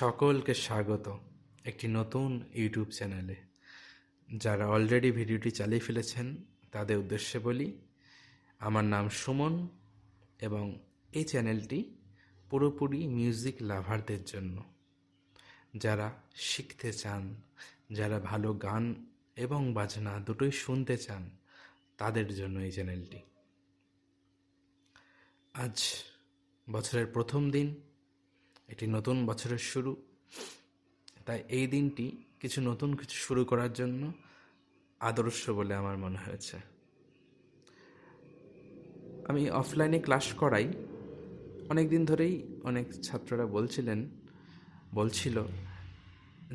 সকলকে স্বাগত একটি নতুন ইউটিউব চ্যানেলে। যারা অলরেডি ভিডিওটি চালিয়ে ফেলেছেন তাদের উদ্দেশ্যে বলি, আমার নাম সুমন এবং এই চ্যানেলটি পুরোপুরি মিউজিক লাভারদের জন্য। যারা শিখতে চান, যারা ভালো গান এবং বাজনা দুটোই শুনতে চান, তাদের জন্য এই চ্যানেলটি। আজ বছরের প্রথম দিন, এটি নতুন বছরের শুরু, তাই এই দিনটি নতুন কিছু শুরু করার জন্য আদর্শ বলে আমার মনে হয়েছে। আমি অফলাইনে ক্লাস করাই, অনেক দিন ধরেই অনেক ছাত্ররা বলছিল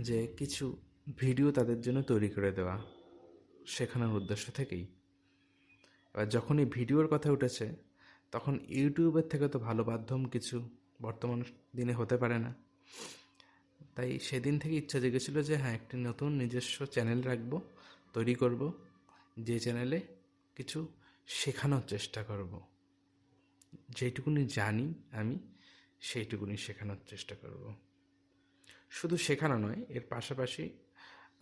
যে কিছু ভিডিও তাদের জন্য তৈরি করে দেওয়া, শেখানোর উদ্দেশ্য থেকেই। এবার যখন এই ভিডিওর কথা উঠেছে তখন ইউটিউবের থেকে তো ভালো মাধ্যম কিছু বর্তমান দিনে হতে পারে না। তাই সেদিন থেকে ইচ্ছা জেগেছিল যে হ্যাঁ, একটি নতুন নিজস্ব চ্যানেল রাখবো, তৈরি করব, যে চ্যানেলে কিছু শেখানোর চেষ্টা করব। যেটুকুনি জানি আমি সেইটুকুনি শেখানোর চেষ্টা করব। শুধু শেখানো নয়, এর পাশাপাশি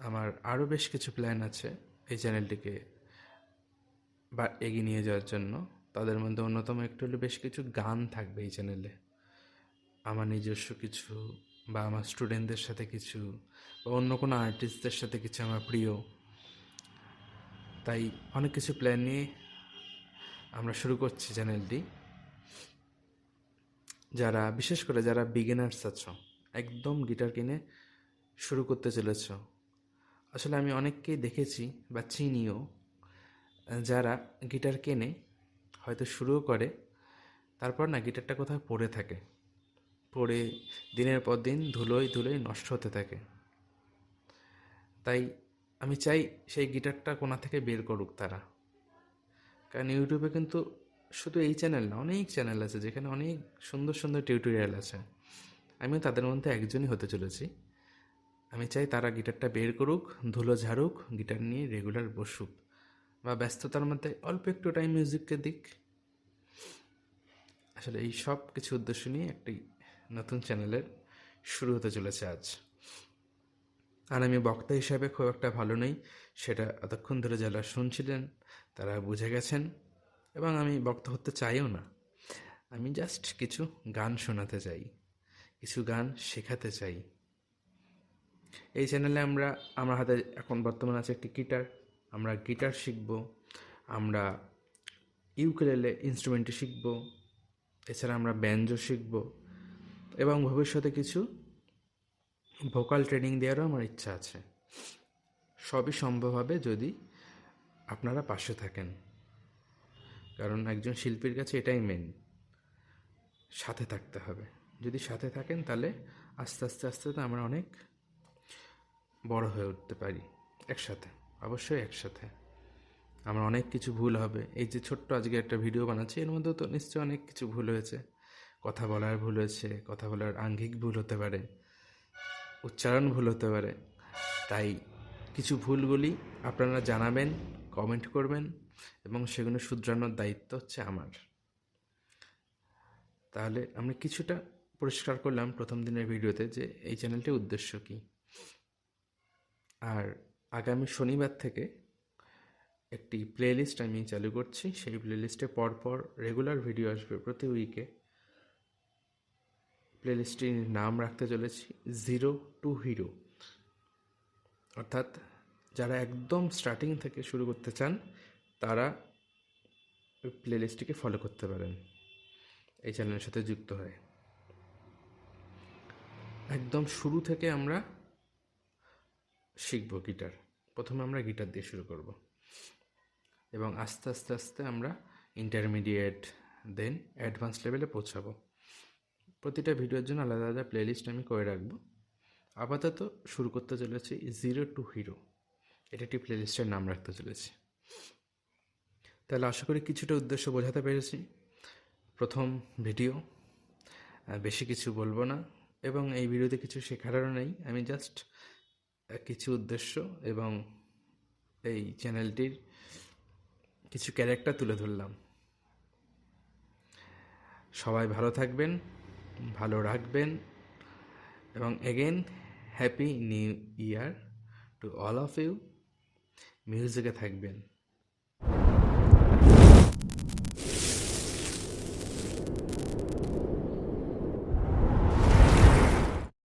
আমার আরও বেশ কিছু প্ল্যান আছে এই চ্যানেলটিকে এগিয়ে নিয়ে যাওয়ার জন্য। তাদের মধ্যে অন্যতম একটু হলো বেশ কিছু গান থাকবে এই চ্যানেলে, আমার নিজস্ব কিছু, বা আমার স্টুডেন্টদের সাথে কিছু, বা অন্য কোনো আর্টিস্টদের সাথে কিছু আমার প্রিয়। তাই অনেক কিছু প্ল্যান নিয়ে আমরা শুরু করছি চ্যানেলটি। বিশেষ করে যারা বিগিনার্স আছো, একদম গিটার কিনে শুরু করতে চলেছ, আসলে আমি অনেককেই দেখেছি বা চিনিও, যারা গিটার কেনে, হয়তো শুরুও করে, তারপর না গিটারটা কোথাও পড়ে দিনের পর দিন ধুলোয় নষ্ট হতে থাকে। তাই আমি চাই সেই গিটারটা কোনা থেকে বের করুক তারা। কারণ ইউটিউবে কিন্তু শুধু এই চ্যানেল না, অনেক চ্যানেল আছে যেখানে অনেক সুন্দর সুন্দর টিউটোরিয়াল আছে। আমিও তাদের মধ্যে একজনই হতে চলেছি। আমি চাই তারা গিটারটা বের করুক, ধুলো ঝাড়ুক, গিটার নিয়ে রেগুলার বসুক, বা ব্যস্ততার মধ্যে অল্প একটু টাইম মিউজিককে দিক। আসলে এই সব কিছু উদ্দেশ্য নিয়ে একটি নতুন চ্যানেলের শুরু হতে চলেছে আজ। আর আমি বক্তা হিসাবে খুব একটা ভালো নেই, সেটা এতক্ষণ ধরে যারা শুনছিলেন তারা বুঝে গেছেন, এবং আমি বক্তা হতে চাইও না। আমি জাস্ট কিছু গান শোনাতে চাই, কিছু গান শেখাতে চাই। এই চ্যানেলে আমার হাতে এখন বর্তমানে আছে একটি গিটার। আমরা গিটার শিখব, আমরা ইউকেলেলে ইনস্ট্রুমেন্টটি শিখব, এছাড়া আমরা ব্যাঞ্জো শিখব, এবং ভবিষ্যতে কিছু ভোকাল ট্রেনিং দেওয়ারও আমার ইচ্ছা আছে। সবই সম্ভব হবে যদি আপনারা পাশে থাকেন, কারণ একজন শিল্পীর কাছে এটাই মেন, সাথে থাকতে হবে। যদি সাথে থাকেন তাহলে আস্তে আস্তে আমরা অনেক বড় হয়ে উঠতে পারি একসাথে, অবশ্যই একসাথে। আমার অনেক কিছু ভুল হবে, এই যে ছোট্ট আজকে একটা ভিডিও বানাচ্ছি, এর মধ্যেও তো নিশ্চয়ই অনেক কিছু ভুল হয়েছে। কথা বলার ভুল হয়েছে, কথা বলার আঙ্গিক ভুল হতে পারে, উচ্চারণ ভুল হতে পারে। তাই কিছু ভুলগুলি আপনারা জানাবেন, কমেন্ট করবেন, এবং সেগুলো শুধরানোর দায়িত্ব হচ্ছে আমার। তাহলে আমরা কিছুটা পরিষ্কার করলাম প্রথম দিনের ভিডিওতে যে এই চ্যানেলটির উদ্দেশ্য কী। আর আগামী শনিবার থেকে একটি প্লেলিস্ট আমি চালু করছি। সেই প্লেলিস্টে পরপর রেগুলার ভিডিও আসবে প্রতি উইকে। প্লেলিস্টটির নাম রাখতে চলেছি 0 to Hero, অর্থাৎ যারা একদম স্টার্টিং থেকে শুরু করতে চান তারা ওই প্লেলিস্টটিকে ফলো করতে পারেন এই চ্যানেলের সাথে যুক্ত হয়ে। একদম শুরু থেকে আমরা শিখব গিটার। প্রথমে আমরা গিটার দিয়ে শুরু করব, এবং আস্তে আস্তে আমরা ইন্টারমিডিয়েট, দেন অ্যাডভান্স লেভেলে পৌঁছাবো। প্রতিটা ভিডিওর জন্য আলাদা আলাদা প্লেলিস্ট আমি করে রাখবো। আপাতত শুরু করতে চলেছি 0 to Hero, এটা একটি প্লেলিস্টের নাম রাখতে চলেছি। তাহলে আশা করি কিছুটা উদ্দেশ্য বোঝাতে পেরেছি। প্রথম ভিডিও, বেশি কিছু বলবো না, এবং এই ভিডিওতে কিছু শেখারও নেই। আমি জাস্ট কিছু উদ্দেশ্য এবং এই চ্যানেলটির কিছু ক্যারেক্টার তুলে ধরলাম। সবাই ভালো থাকবেন, ভালো রাখবেন, এবং again happy new year to all of you. মিউজিকে থাকবেন।